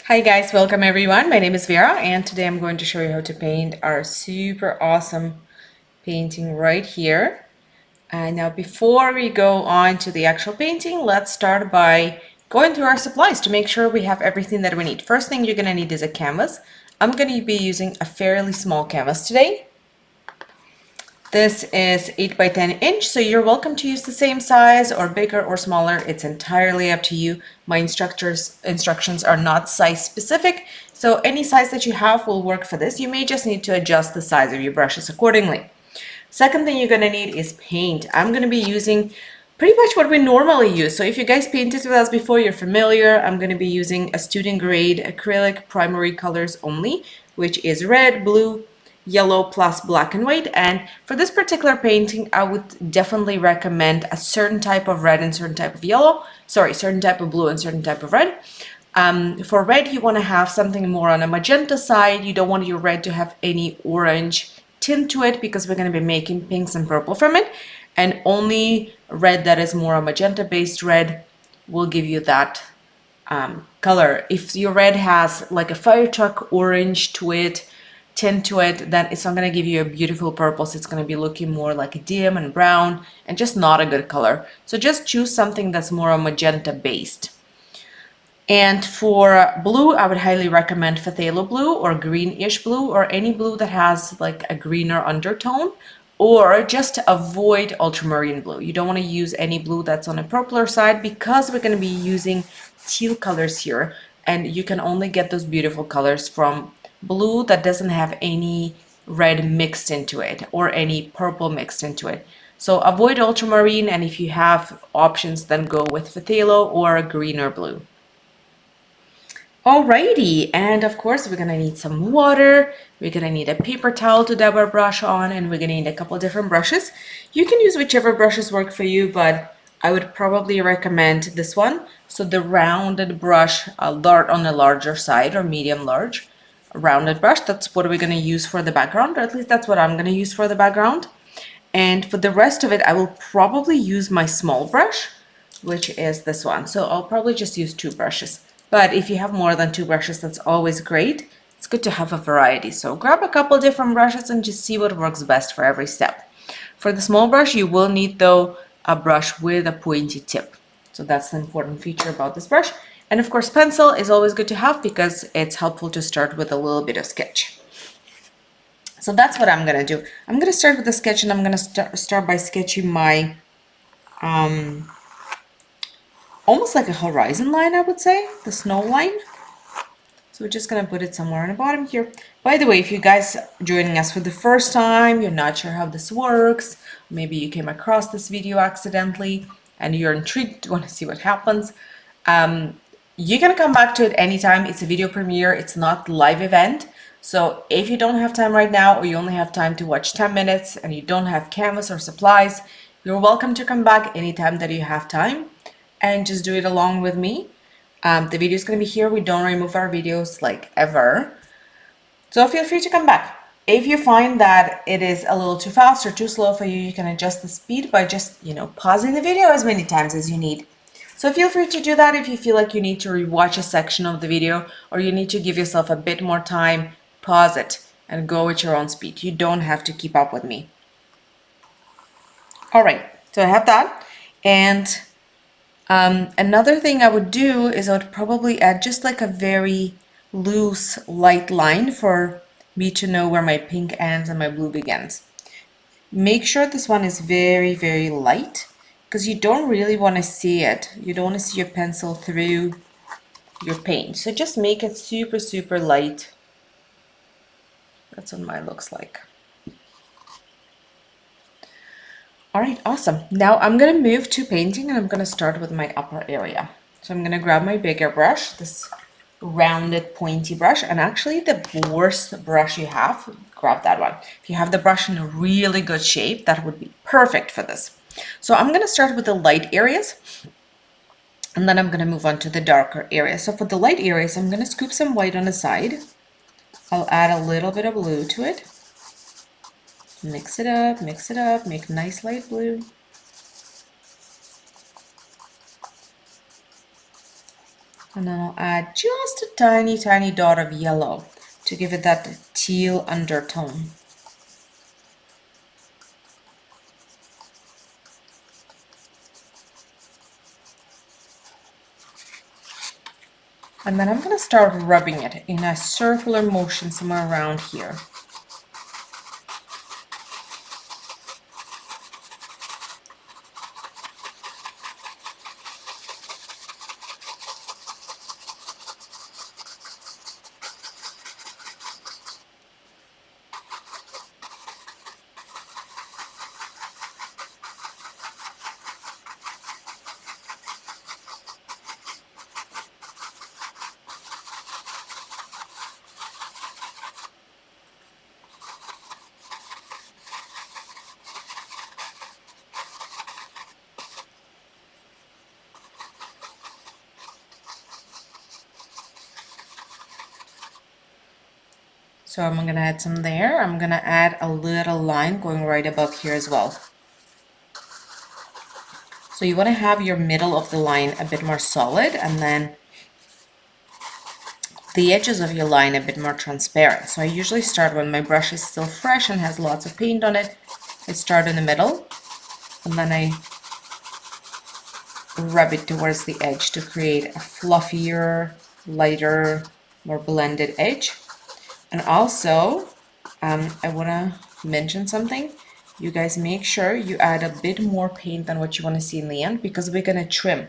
Hi guys, welcome everyone. My name is Vera and today I'm going to show you how to paint our super awesome painting right here. Now before we go on to the actual painting, let's start by going through our supplies to make sure we have everything that we need. First thing you're going to need is a canvas. I'm going to be using a fairly small canvas today. This is 8 by 10 inch, so you're welcome to use the same size or bigger or smaller. It's entirely up to you. My instructions are not size specific, so any size that you have will work for this. You may just need to adjust the size of your brushes accordingly. Second thing you're going to need is paint. I'm going to be using pretty much what we normally use. So if you guys painted with us before, you're familiar. I'm going to be using a student grade acrylic primary colors only, which is red, blue, yellow plus black and white. And for this particular painting, I would definitely recommend a certain type of red and certain type of yellow. Sorry, certain type of blue and certain type of red. For red, you want to have something more on a magenta side. You don't want your red to have any orange tint to it because we're going to be making pinks and purple from it. And only red that is more a magenta based red will give you that color. If your red has like a fire truck orange to it, tint to it, then it's not going to give you a beautiful purple. So it's going to be looking more like dim and brown and just not a good color. So just choose something that's more a magenta based. And for blue, I would highly recommend phthalo blue or greenish blue or any blue that has like a greener undertone, or just avoid ultramarine blue. You don't want to use any blue that's on a purpler side because we're going to be using teal colors here, and you can only get those beautiful colors from blue that doesn't have any red mixed into it or any purple mixed into it. So avoid ultramarine, and if you have options, then go with phthalo or a greener blue. Alrighty, and of course we're gonna need some water, we're gonna need a paper towel to dab our brush on, and we're gonna need a couple different brushes. You can use whichever brushes work for you, but I would probably recommend this one. So the rounded brush, on the larger side or medium large, a rounded brush, that's what we're gonna use for the background, or at least that's what I'm gonna use for the background. And for the rest of it, I will probably use my small brush, which is this one. So I'll probably just use two brushes. But if you have more than two brushes, that's always great. It's good to have a variety. So grab a couple different brushes and just see what works best for every step. For the small brush, you will need, though, a brush with a pointy tip. So that's the important feature about this brush. And of course, pencil is always good to have because it's helpful to start with a little bit of sketch. So that's what I'm gonna do. I'm gonna start with the sketch, and I'm gonna start by sketching my almost like a horizon line, I would say, the snow line. So we're just gonna put it somewhere on the bottom here. By the way, if you guys joining us for the first time, you're not sure how this works, maybe you came across this video accidentally and you're intrigued, want to see what happens, you can come back to it anytime. It's a video premiere, it's not live event. So if you don't have time right now, or you only have time to watch 10 minutes and you don't have canvas or supplies, you're welcome to come back anytime that you have time and just do it along with me. The video is going to be here. We don't remove our videos like ever. So feel free to come back. If you find that it is a little too fast or too slow for you, you can adjust the speed by just, pausing the video as many times as you need. So feel free to do that if you feel like you need to rewatch a section of the video or you need to give yourself a bit more time. Pause it and go at your own speed. You don't have to keep up with me. All right, so I have that. And another thing I would do is I would probably add just like a very loose light line for me to know where my pink ends and my blue begins. Make sure this one is very, very light because you don't really want to see it. You don't want to see your pencil through your paint. So just make it super, super light. That's what mine looks like. All right, awesome. Now I'm going to move to painting and I'm going to start with my upper area. So I'm going to grab my bigger brush, this rounded pointy brush, and actually the worst brush you have, grab that one. If you have the brush in a really good shape, that would be perfect for this. So I'm going to start with the light areas and then I'm going to move on to the darker areas. So for the light areas, I'm going to scoop some white on the side. I'll add a little bit of blue to it. Mix it up, make nice light blue. And then I'll add just a tiny, tiny dot of yellow to give it that teal undertone. And then I'm going to start rubbing it in a circular motion somewhere around here. So I'm going to add some there. I'm going to add a little line going right above here as well. So you want to have your middle of the line a bit more solid and then the edges of your line a bit more transparent. So I usually start when my brush is still fresh and has lots of paint on it. I start in the middle and then I rub it towards the edge to create a fluffier, lighter, more blended edge. And also, I want to mention something. You guys make sure you add a bit more paint than what you want to see in the end because we're going to trim.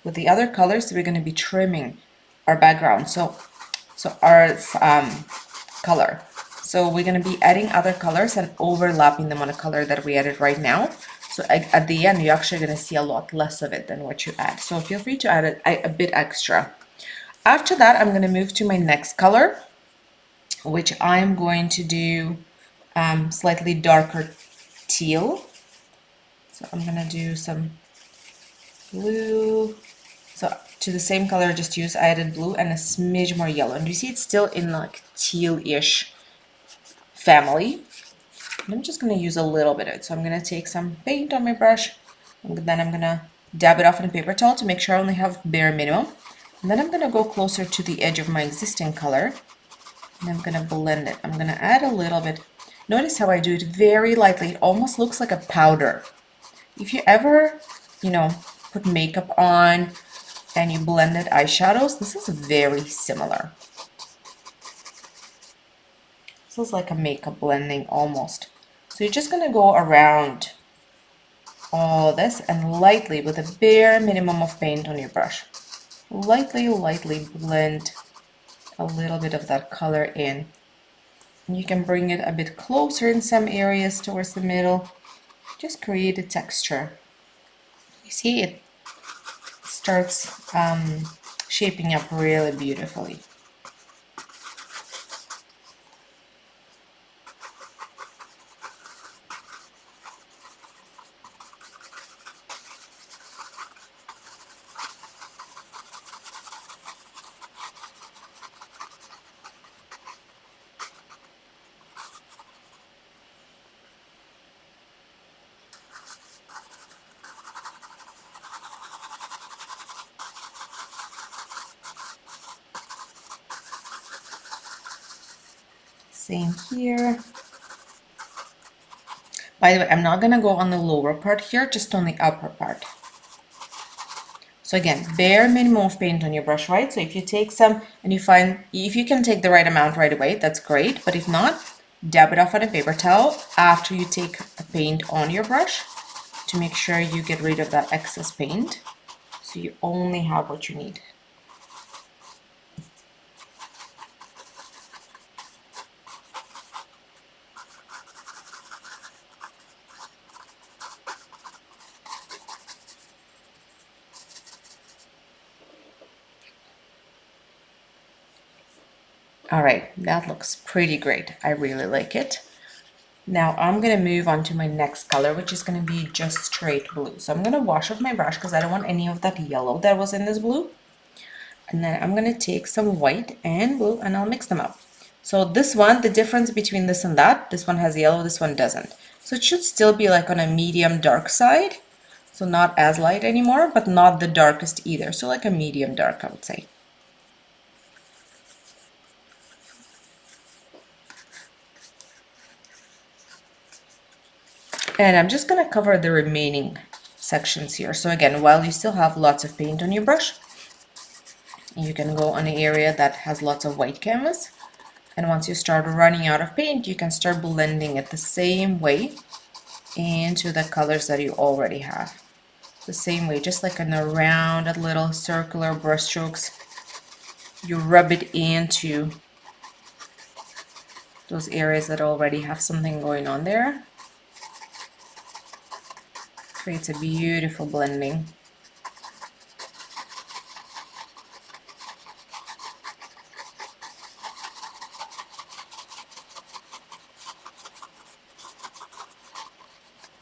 With the other colors, we're going to be trimming our background. So our color. So we're going to be adding other colors and overlapping them on a color that we added right now. So at the end, you're actually going to see a lot less of it than what you add. So feel free to add a bit extra. After that, I'm going to move to my next color, which I'm going to do slightly darker teal. So I'm going to do some blue. So to the same color I just used, I added blue and a smidge more yellow. And you see it's still in like teal-ish family. And I'm just going to use a little bit of it. So I'm going to take some paint on my brush, and then I'm going to dab it off in a paper towel to make sure I only have bare minimum. And then I'm going to go closer to the edge of my existing color, and I'm going to blend it. I'm going to add a little bit. Notice how I do it very lightly. It almost looks like a powder. If you ever, put makeup on and you blended eyeshadows, this is very similar. This is like a makeup blending almost. So you're just going to go around all this and lightly, with a bare minimum of paint on your brush, lightly blend a little bit of that color in. And you can bring it a bit closer in some areas towards the middle. Just create a texture. You see it starts shaping up really beautifully. Same here. By the way, I'm not going to go on the lower part here, just on the upper part. So again, bare minimum of paint on your brush, right? So if you take some and you find, if you can take the right amount right away, that's great. But if not, dab it off on a paper towel after you take the paint on your brush to make sure you get rid of that excess paint, so you only have what you need. All right, that looks pretty great. I really like it. Now I'm going to move on to my next color, which is going to be just straight blue. So I'm going to wash off my brush because I don't want any of that yellow that was in this blue. And then I'm going to take some white and blue and I'll mix them up. So this one, the difference between this and that, this one has yellow, this one doesn't. So it should still be like on a medium dark side. So not as light anymore, but not the darkest either. So like a medium dark, I would say. And I'm just gonna cover the remaining sections here. So again, while you still have lots of paint on your brush, you can go on an area that has lots of white canvas. And once you start running out of paint, you can start blending it the same way into the colors that you already have. The same way, just like in a rounded little circular brush strokes, you rub it into those areas that already have something going on there. Creates a beautiful blending.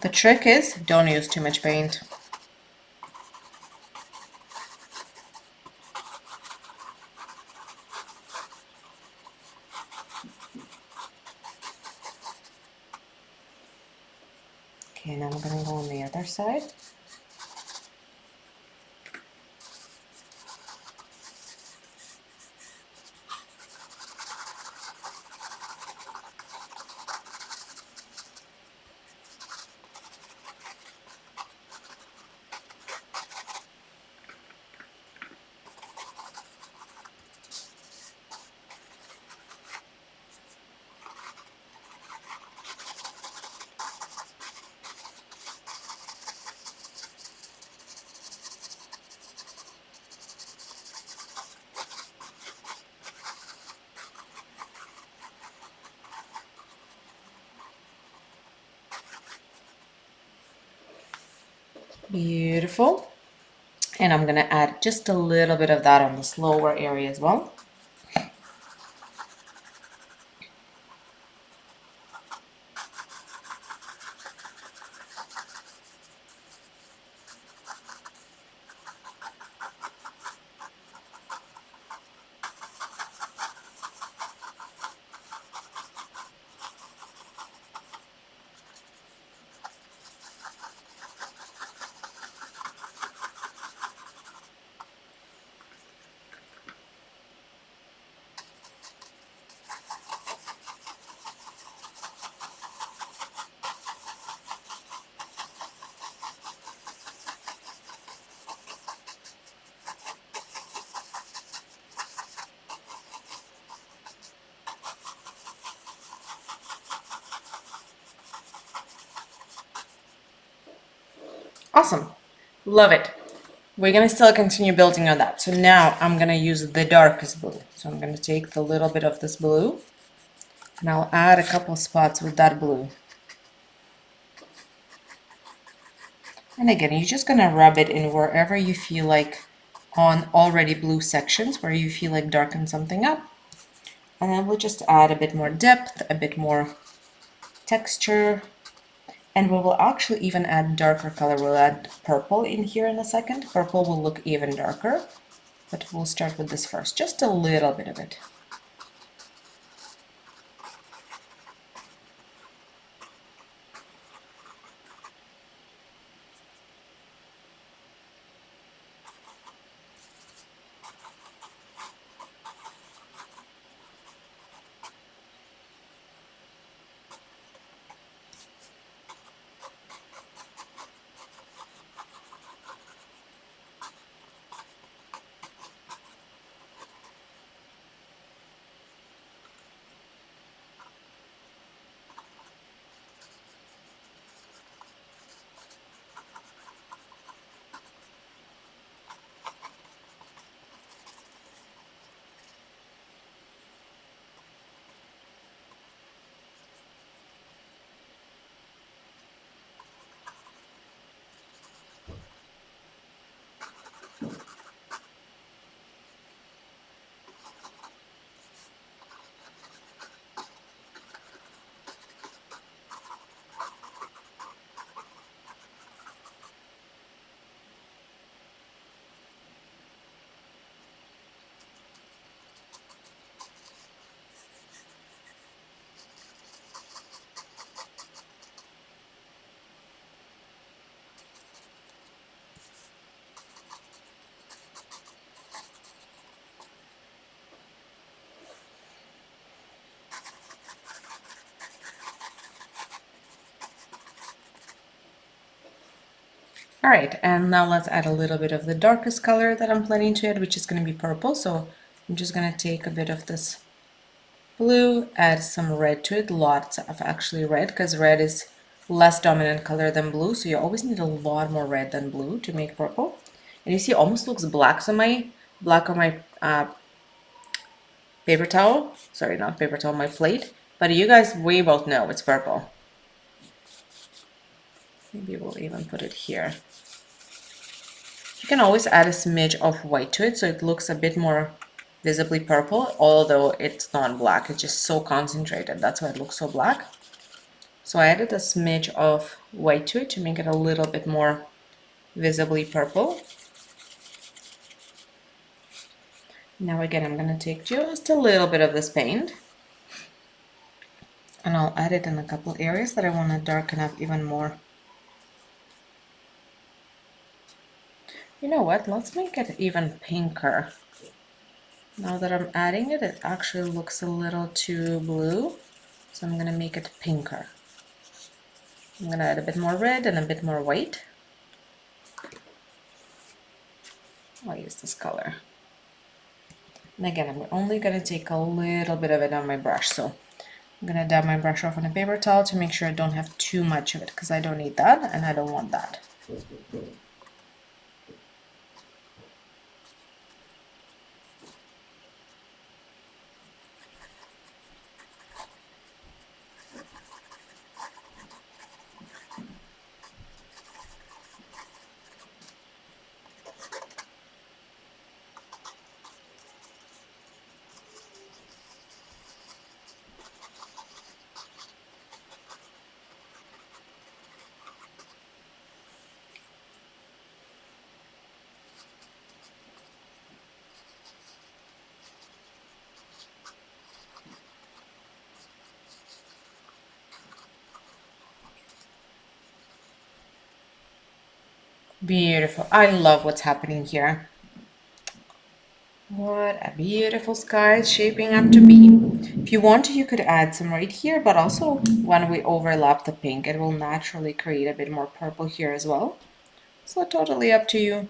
The trick is don't use too much paint. Okay, now I'm gonna go on the other side. Beautiful. And I'm gonna add just a little bit of that on this lower area as well. Awesome. Love it. We're gonna still continue building on that. So now I'm gonna use the darkest blue. So I'm gonna take the little bit of this blue and I'll add a couple spots with that blue. And again, you're just gonna rub it in wherever you feel like on already blue sections where you feel like darken something up. And then we'll just add a bit more depth, a bit more texture. And we will actually even add darker color. We'll add purple in here in a second. Purple will look even darker, but we'll start with this first, just a little bit of it. All right, and now let's add a little bit of the darkest color that I'm planning to add, which is going to be purple. So I'm just going to take a bit of this blue, add some red to it, lots of actually red, because red is less dominant color than blue, so you always need a lot more red than blue to make purple. And you see, it almost looks black on my paper towel. Sorry, not paper towel, my plate. But you guys, we both know it's purple. Maybe we'll even put it here. You can always add a smidge of white to it so it looks a bit more visibly purple, although it's not black. It's just so concentrated. That's why it looks so black. So I added a smidge of white to it to make it a little bit more visibly purple. Now again, I'm going to take just a little bit of this paint and I'll add it in a couple areas that I want to darken up even more. You know what? Let's make it even pinker. Now that I'm adding it, it actually looks a little too blue. So I'm going to make it pinker. I'm going to add a bit more red and a bit more white. I'll use this color. And again, I'm only going to take a little bit of it on my brush. So I'm going to dab my brush off on a paper towel to make sure I don't have too much of it, because I don't need that and I don't want that. Beautiful. I love what's happening here. What a beautiful sky it's shaping up to be. If you want to, you could add some right here, but also when we overlap the pink, it will naturally create a bit more purple here as well. So totally up to you.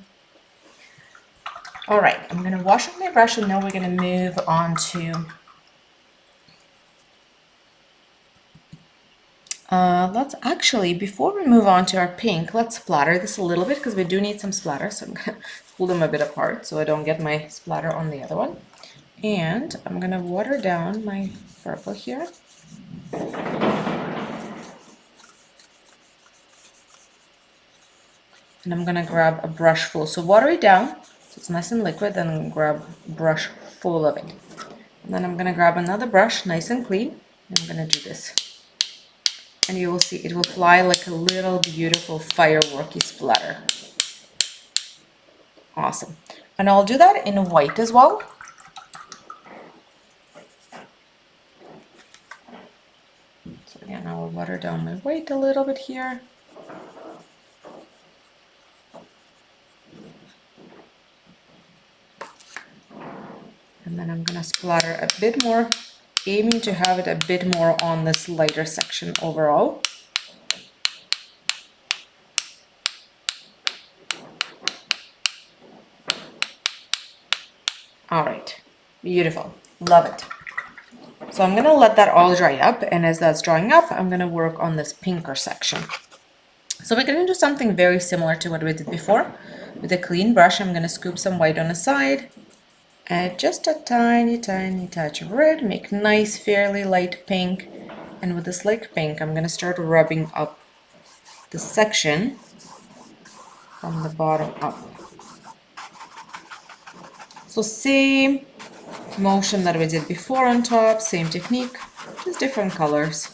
All right, I'm gonna wash up my brush and now we're gonna move on to let's actually, before we move on to our pink, let's splatter this a little bit because we do need some splatter. So I'm gonna pull them a bit apart so I don't get my splatter on the other one. And I'm gonna water down my purple here. And I'm gonna grab a brush full. So water it down so it's nice and liquid, then grab a brush full of it. And then I'm gonna grab another brush, nice and clean, and I'm gonna do this. And you will see it will fly like a little beautiful fireworky splatter. Awesome. And I'll do that in white as well. So again, I will water down my white a little bit here. And then I'm gonna splatter a bit more, aiming to have it a bit more on this lighter section overall. All right, beautiful, love it. So I'm gonna let that all dry up, and as that's drying up, I'm gonna work on this pinker section. So we're gonna do something very similar to what we did before. With a clean brush, I'm gonna scoop some white on the side, add just a tiny, tiny touch of red, make nice, fairly light pink. And with this light pink, I'm gonna start rubbing up the section from the bottom up. So same motion that we did before on top, same technique, just different colors.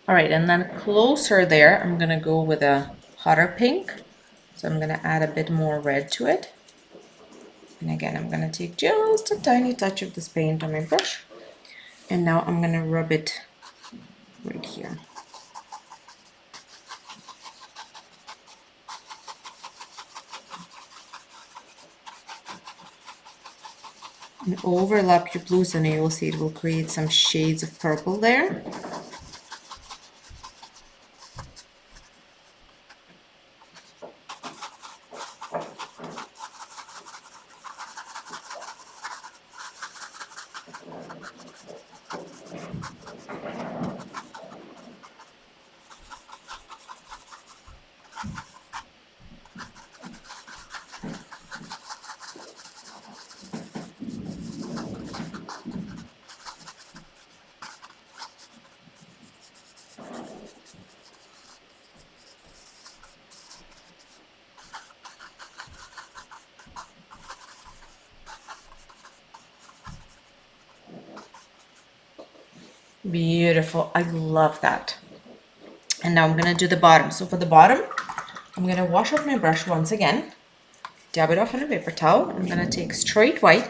All right, and then closer there, I'm gonna go with a hotter pink. So I'm gonna add a bit more red to it. And again, I'm gonna take just a tiny touch of this paint on my brush, and now I'm gonna rub it right here. And overlap your blues, and you will see it will create some shades of purple there. Beautiful, I love that. And now I'm gonna do the bottom. So for the bottom, I'm gonna wash off my brush once again, dab it off on a paper towel. I'm gonna take straight white,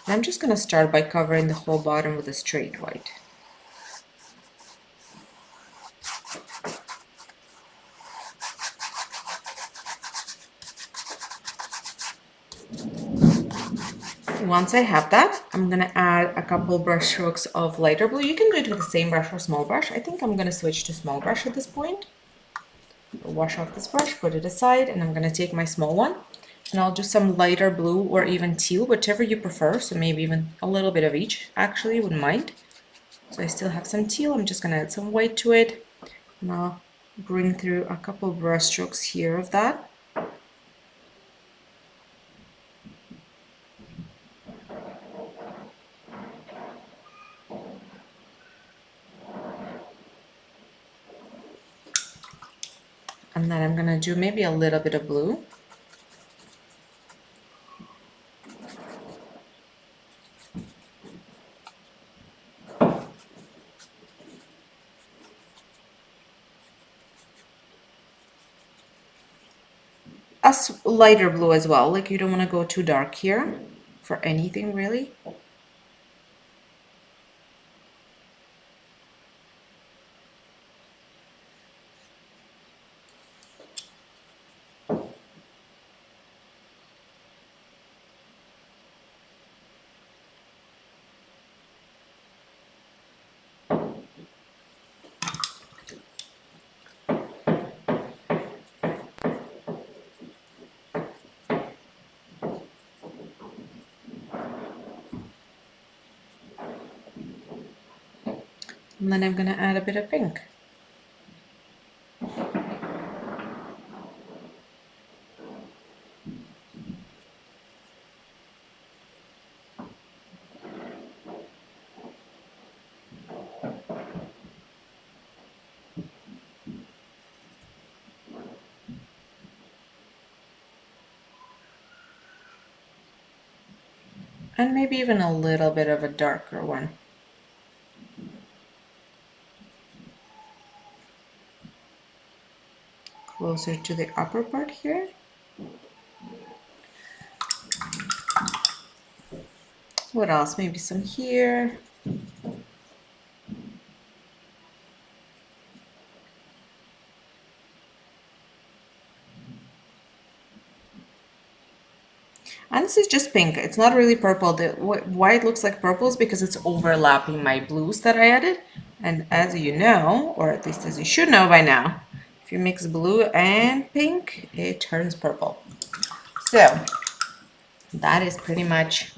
and I'm just gonna start by covering the whole bottom with a straight white. Once I have that, I'm gonna add a couple brush strokes of lighter blue. You can do it with the same brush or small brush. I think I'm gonna switch to small brush at this point. Wash off this brush, put it aside, and I'm gonna take my small one, and I'll do some lighter blue or even teal, whichever you prefer. So maybe even a little bit of each, actually, wouldn't mind. So I still have some teal. I'm just gonna add some white to it, and I'll bring through a couple brush strokes here of that. And then I'm gonna do maybe a little bit of blue. A lighter blue as well, like you don't want to go too dark here for anything really. And then I'm gonna add a bit of pink. And maybe even a little bit of a darker one. Closer to the upper part here. What else? Maybe some here. And this is just pink. It's not really purple. Why it looks like purple is because it's overlapping my blues that I added. And as you know, or at least as you should know by now, if you mix blue and pink, it turns purple. So that is pretty much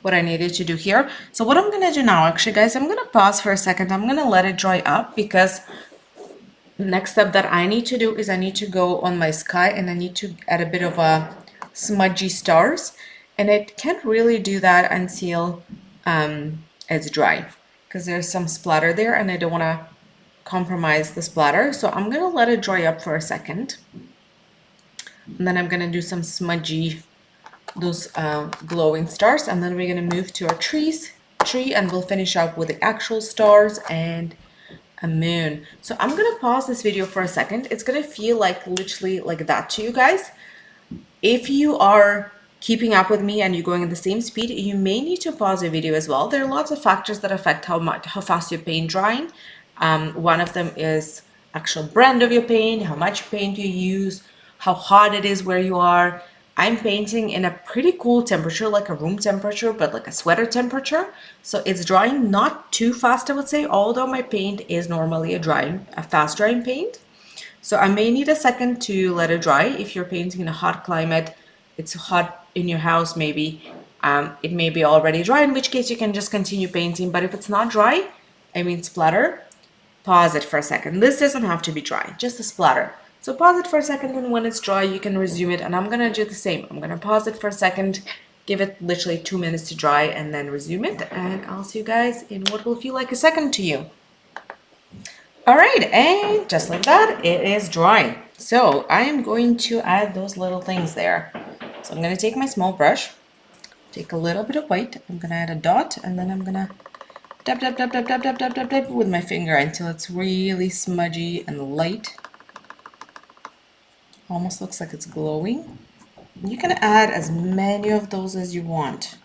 what I needed to do here. So what I'm gonna do now, actually guys, I'm gonna pause for a second. I'm gonna let it dry up because the next step that I need to do is I need to go on my sky and I need to add a bit of a smudgy stars, and it can't really do that until it's dry because there's some splatter there and I don't want to compromise the splatter. So I'm gonna let it dry up for a second, and then I'm gonna do some smudgy, those glowing stars, and then we're gonna move to our tree and we'll finish up with the actual stars and a moon. So I'm gonna pause this video for a second. It's gonna feel like literally like that to you guys. If you are keeping up with me and you're going at the same speed, you may need to pause your video as well. There are lots of factors that affect how fast your paint drying. One of them is actual brand of your paint, how much paint you use, how hot it is where you are. I'm painting in a pretty cool temperature, like a room temperature, but like a sweater temperature. So it's drying not too fast, I would say, although my paint is normally a fast drying paint. So I may need a second to let it dry. If you're painting in a hot climate, it's hot in your house maybe, it may be already dry, in which case you can just continue painting. But if it's not dry, I mean splatter, pause it for a second. This doesn't have to be dry, just a splatter. So pause it for a second, and when it's dry, you can resume it. And I'm gonna do the same. I'm gonna pause it for a second, give it literally 2 minutes to dry, and then resume it. And I'll see you guys in what will feel like a second to you. All right, and just like that, it is drying. So I am going to add those little things there. So I'm gonna take my small brush, take a little bit of white, I'm gonna add a dot, and then I'm gonna dab, dab, dab, dab, dab, dab, dab, dab, dab with my finger until it's really smudgy and light. Almost looks like it's glowing. You can add as many of those as you want.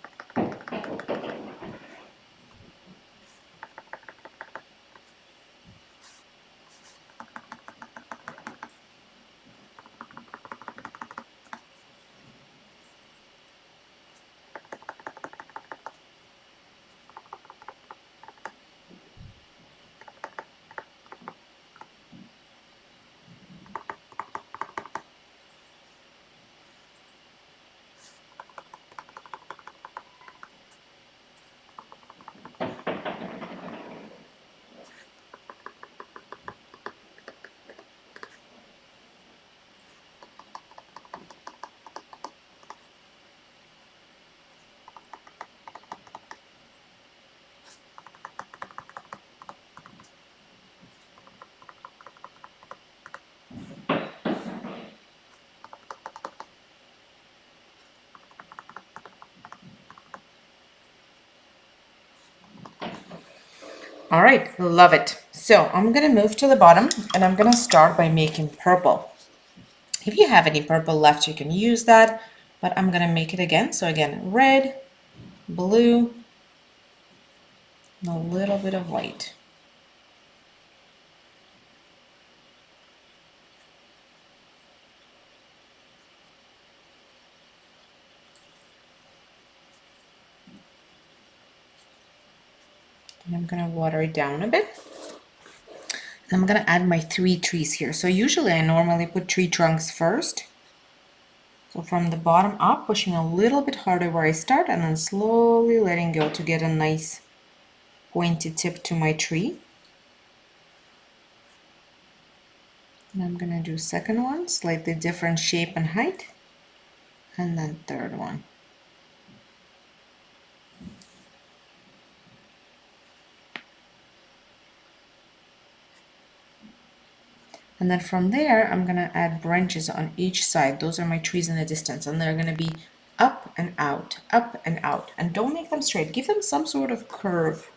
All right, love it. So I'm gonna move to the bottom and I'm gonna start by making purple. If you have any purple left, you can use that, but I'm gonna make it again. So again, red, blue, and a little bit of white. And I'm gonna water it down a bit. And I'm gonna add my 3 trees here. So usually I normally put tree trunks first. So from the bottom up, pushing a little bit harder where I start and then slowly letting go to get a nice pointy tip to my tree. And I'm gonna do second one, slightly different shape and height. And then third one. And then from there, I'm gonna add branches on each side. Those are my trees in the distance, and they're gonna be up and out, up and out. And don't make them straight, give them some sort of curve.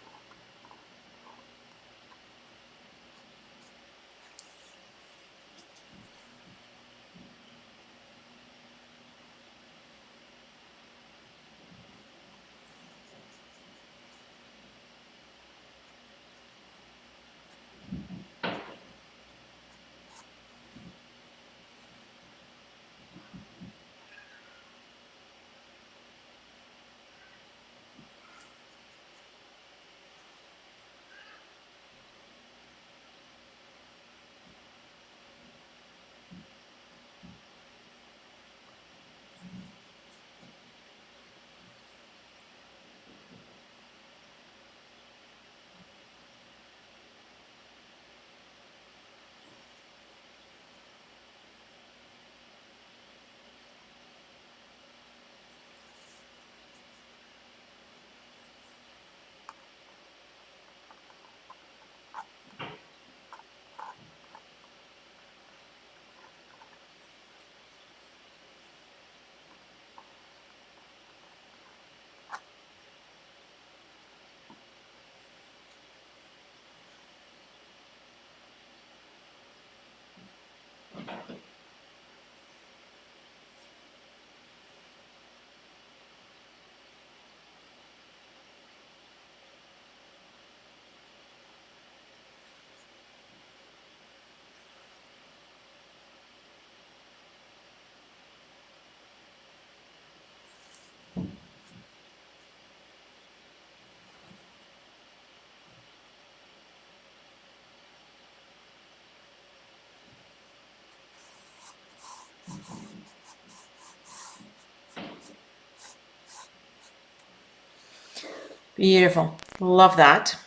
Beautiful. Love that.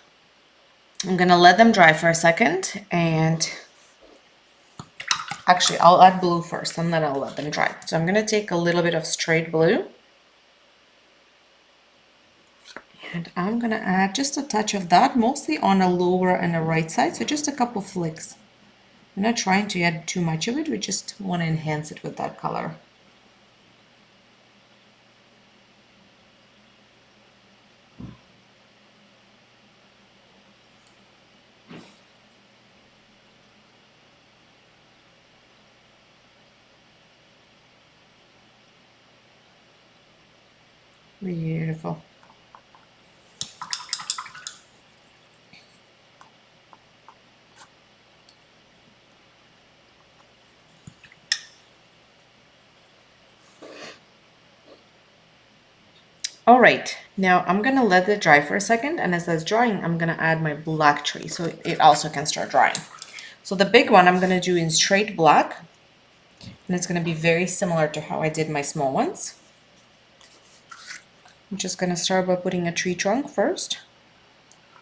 I'm gonna let them dry for a second, and actually I'll add blue first and then I'll let them dry. So I'm gonna take a little bit of straight blue and I'm gonna add just a touch of that, mostly on the lower and the right side, so just a couple flicks. We're not trying to add too much of it, we just want to enhance it with that color. Beautiful. All right, now I'm gonna let it dry for a second, and as that's drying, I'm gonna add my black tree so it also can start drying. So the big one I'm gonna do in straight black, and it's gonna be very similar to how I did my small ones. I'm just gonna start by putting a tree trunk first.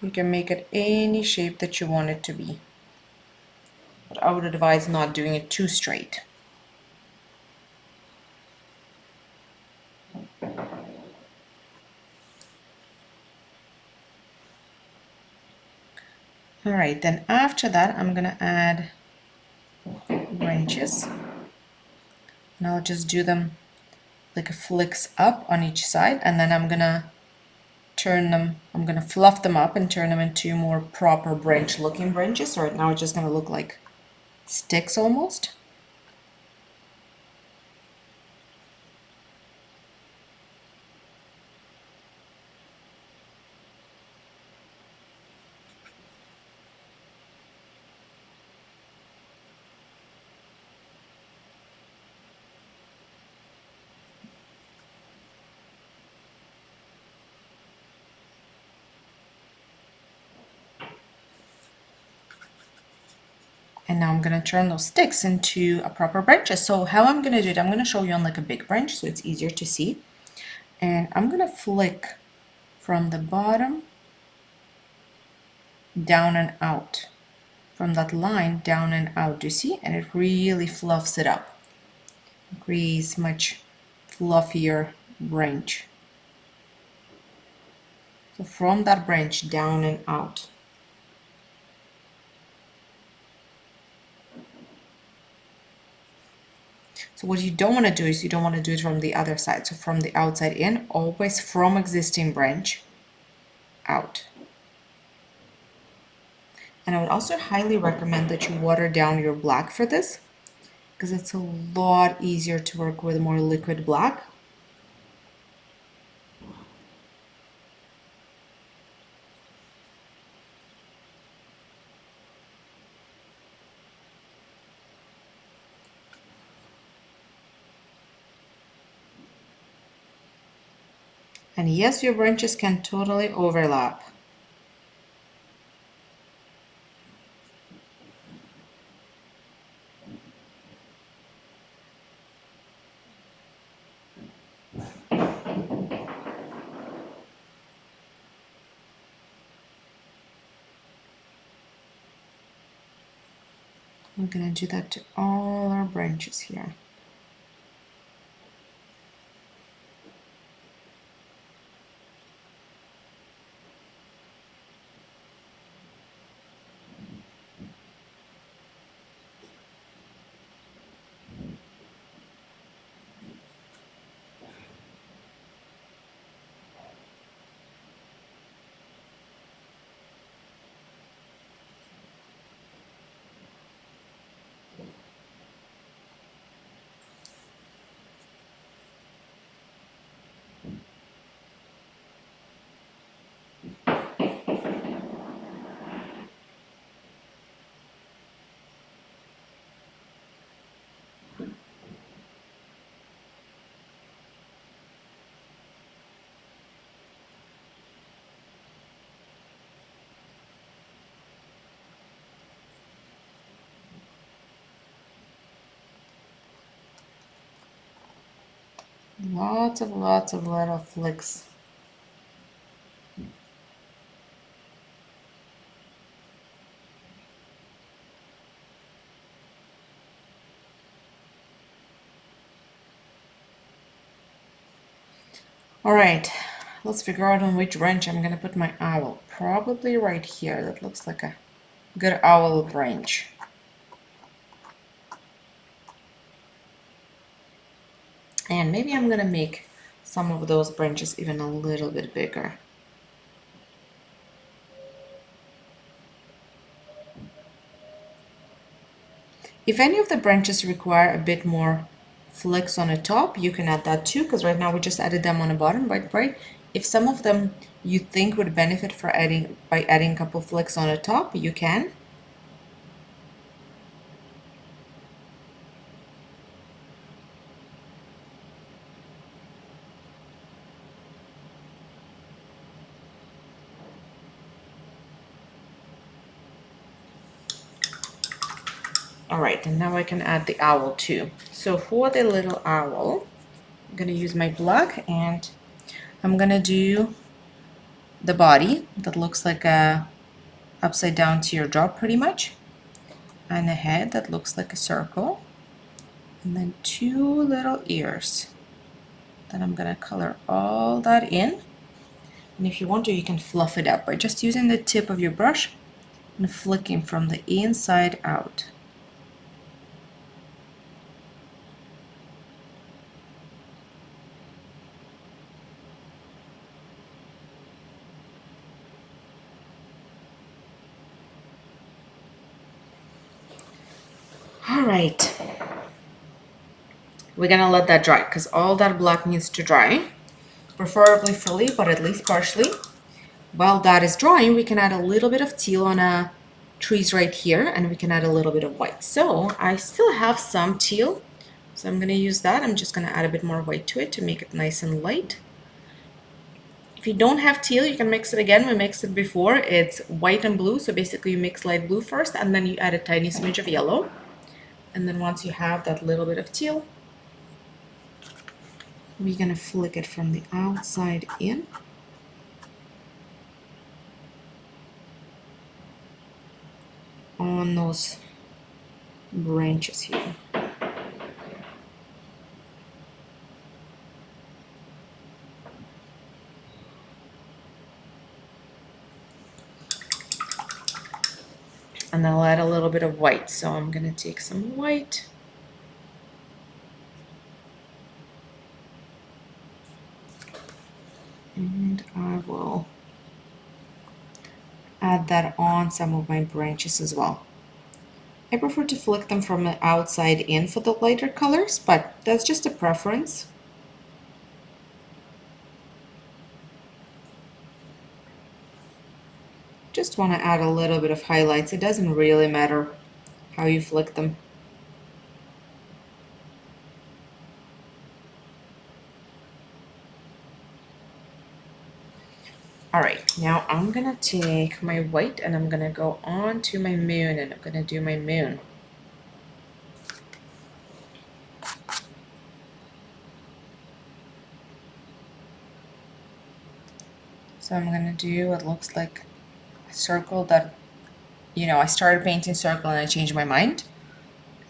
You can make it any shape that you want it to be, but I would advise not doing it too straight. All right, then after that, I'm gonna add branches, and I'll just do them like a flicks up on each side, and then I'm gonna fluff them up and turn them into more proper branch looking branches. So right now it's just gonna look like sticks almost. And now I'm gonna turn those sticks into a proper branches. So how I'm gonna do it, I'm gonna show you on like a big branch so it's easier to see. And I'm gonna flick from the bottom down and out. From that line down and out, you see? And it really fluffs it up. It creates much fluffier branch. So from that branch down and out. So what you don't want to do is you don't want to do it from the other side. So from the outside in, always from existing branch out. And I would also highly recommend that you water down your black for this because it's a lot easier to work with more liquid black. And yes, your branches can totally overlap. We're gonna do that to all our branches here. Lots of little flicks. All right, let's figure out on which branch I'm gonna put my owl. Probably right here. That looks like a good owl branch. And maybe I'm gonna make some of those branches even a little bit bigger. If any of the branches require a bit more flicks on the top, you can add that too, because right now we just added them on the bottom, right? If some of them you think would benefit for adding by adding a couple flicks on the top, you can. All right, and now I can add the owl too. So for the little owl, I'm gonna use my black and I'm gonna do the body that looks like a upside down teardrop pretty much, and a head that looks like a circle, and then two little ears. Then I'm gonna color all that in. And if you want to, you can fluff it up by just using the tip of your brush and flicking from the inside out. All right, we're gonna let that dry because all that black needs to dry, preferably fully, but at least partially. While that is drying, we can add a little bit of teal on a trees right here, and we can add a little bit of white. So I still have some teal, so I'm gonna use that. I'm just gonna add a bit more white to it to make it nice and light. If you don't have teal, you can mix it again. We mixed it before. It's white and blue, so basically you mix light blue first, and then you add a tiny smidge of yellow. And then once you have that little bit of teal, we're gonna flick it from the outside in. On those branches here. And I'll add a little bit of white. So I'm gonna take some white. And I will add that on some of my branches as well. I prefer to flick them from the outside in for the lighter colors, but that's just a preference. Just want to add a little bit of highlights. It doesn't really matter how you flick them. All right, now I'm gonna take my white and I'm gonna go on to my moon and I'm gonna do my moon. So I'm gonna do what looks like a circle that, I started painting circle and I changed my mind.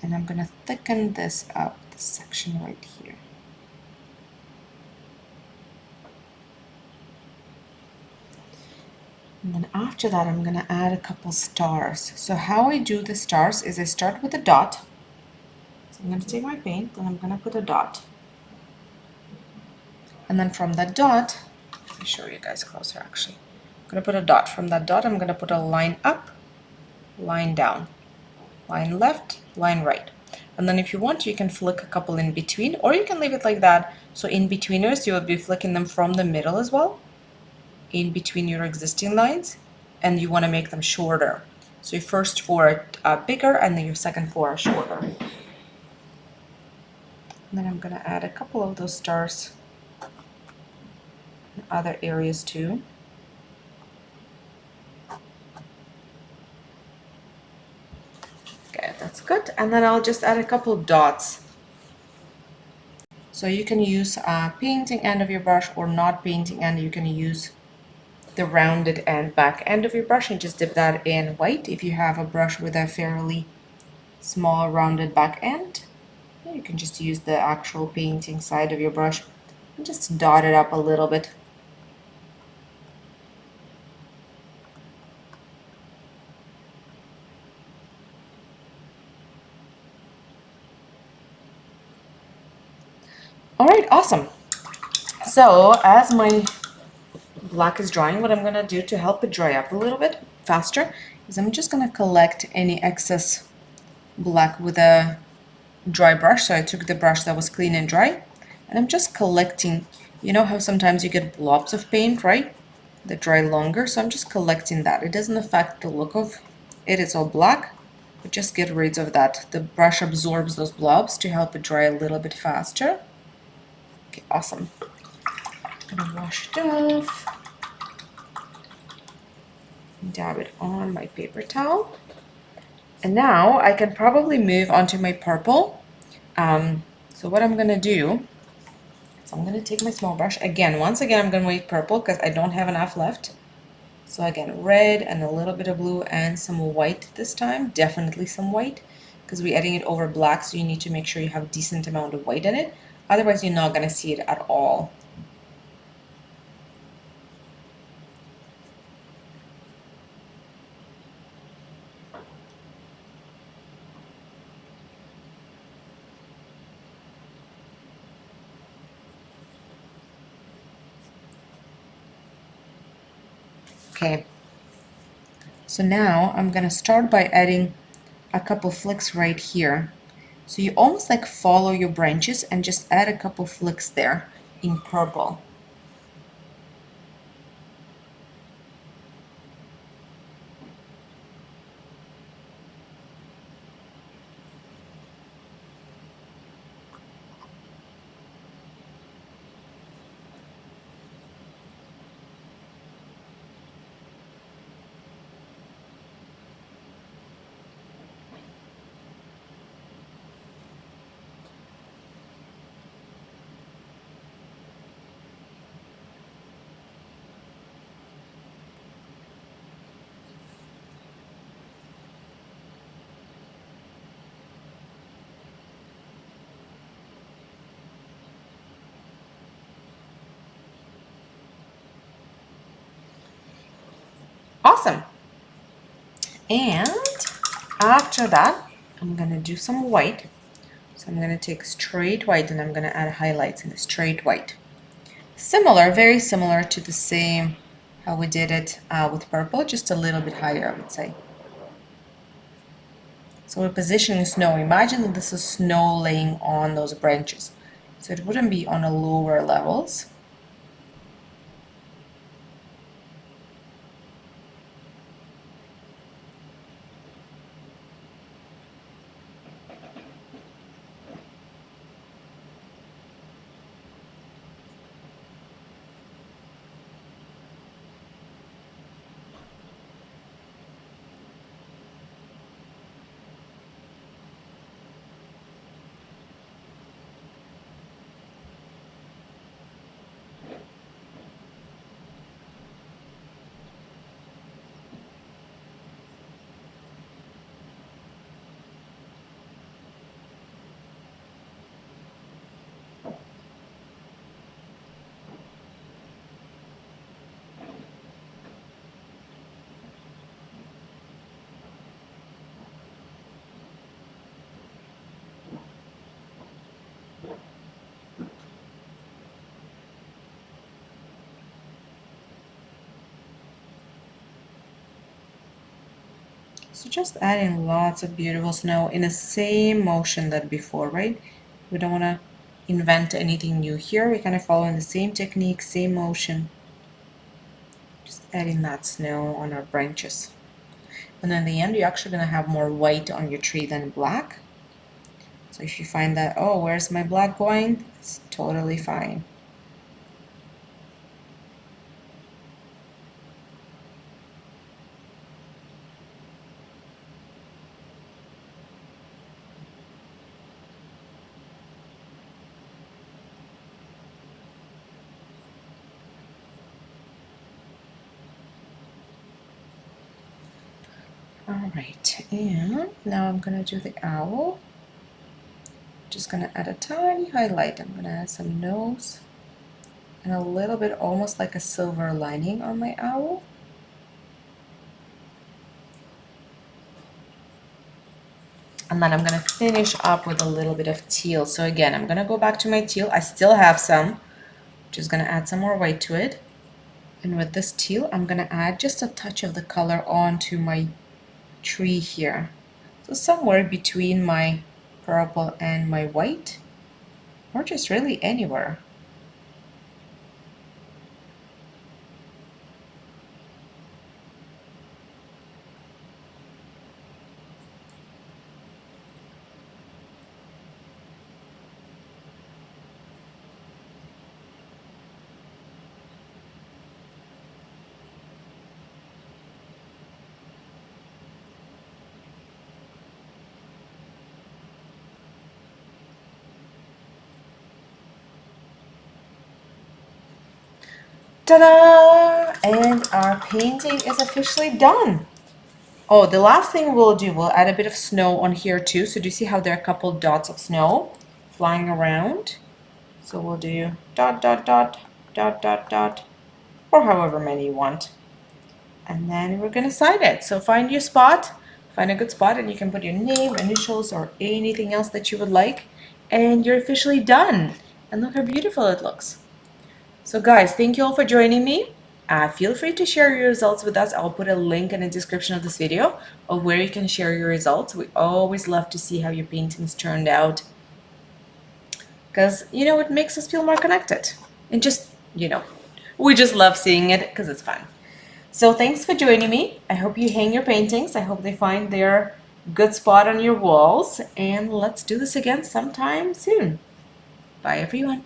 And I'm gonna thicken this up, this section right here. And then after that, I'm gonna add a couple stars. So how I do the stars is I start with a dot. So I'm gonna take my paint and I'm gonna put a dot. And then from that dot, let me show you guys closer actually. I'm gonna put a dot. From that dot, I'm gonna put a line up, line down, line left, line right. And then if you want, you can flick a couple in between, or you can leave it like that. So in betweeners, you will be flicking them from the middle as well, in between your existing lines, and you want to make them shorter. So your first four are bigger, and then your second four are shorter. And then I'm gonna add a couple of those stars in other areas too. Okay, that's good. And then I'll just add a couple dots. So you can use a painting end of your brush or not painting end. You can use the rounded end back end of your brush and just dip that in white. If you have a brush with a fairly small rounded back end, you can just use the actual painting side of your brush. and just dot it up a little bit. All right, awesome. So as my black is drying, what I'm gonna do to help it dry up a little bit faster is I'm just gonna collect any excess black with a dry brush. So I took the brush that was clean and dry, and I'm just collecting. You know how sometimes you get blobs of paint, right? That dry longer. So I'm just collecting that. It doesn't affect the look of it. It's all black, but just get rid of that. The brush absorbs those blobs to help it dry a little bit faster. Okay, awesome. I'm gonna wash it off. Dab it on my paper towel. And now I can probably move on to my purple. So what I'm gonna do is I'm gonna take my small brush. Once again, I'm gonna make purple because I don't have enough left. So again, red and a little bit of blue and some white this time. Definitely some white because we're adding it over black, so you need to make sure you have a decent amount of white in it. Otherwise, you're not gonna see it at all. Okay. So now I'm gonna start by adding a couple flicks right here. So you almost like follow your branches and just add a couple flicks there in purple. Awesome. And after that, I'm gonna do some white. So I'm gonna take straight white and I'm gonna add highlights in the straight white. Similar, very similar to the same how we did it with purple, just a little bit higher, I would say. So we're positioning snow. Imagine that this is snow laying on those branches. So it wouldn't be on the lower levels. So just adding lots of beautiful snow in the same motion that before, right? We don't want to invent anything new here. We're kind of following the same technique, same motion. Just adding that snow on our branches. And then in the end, you're actually going to have more white on your tree than black. So if you find that, oh, where's my black going? It's totally fine. All right, and now I'm gonna do the owl. Just gonna add a tiny highlight. I'm gonna add some nose. and a little bit almost like a silver lining on my owl. And then I'm gonna finish up with a little bit of teal. So again, I'm gonna go back to my teal. I still have some, just gonna add some more white to it. And with this teal, I'm gonna add just a touch of the color onto my tree here. So somewhere between my purple and my white, or just really anywhere. Ta-da! And our painting is officially done. Oh, the last thing we'll do, we'll add a bit of snow on here too. So do you see how there are a couple dots of snow flying around? So we'll do dot, dot, dot, dot, dot, dot, or however many you want. And then we're gonna sign it. So find your spot, find a good spot, and you can put your name, initials, or anything else that you would like. And you're officially done. And look how beautiful it looks. So guys, thank you all for joining me. Feel free to share your results with us. I'll put a link in the description of this video of where you can share your results. We always love to see how your paintings turned out because, you know, it makes us feel more connected. And just, you know, we just love seeing it because it's fun. So thanks for joining me. I hope you hang your paintings. I hope they find their good spot on your walls. And let's do this again sometime soon. Bye, everyone.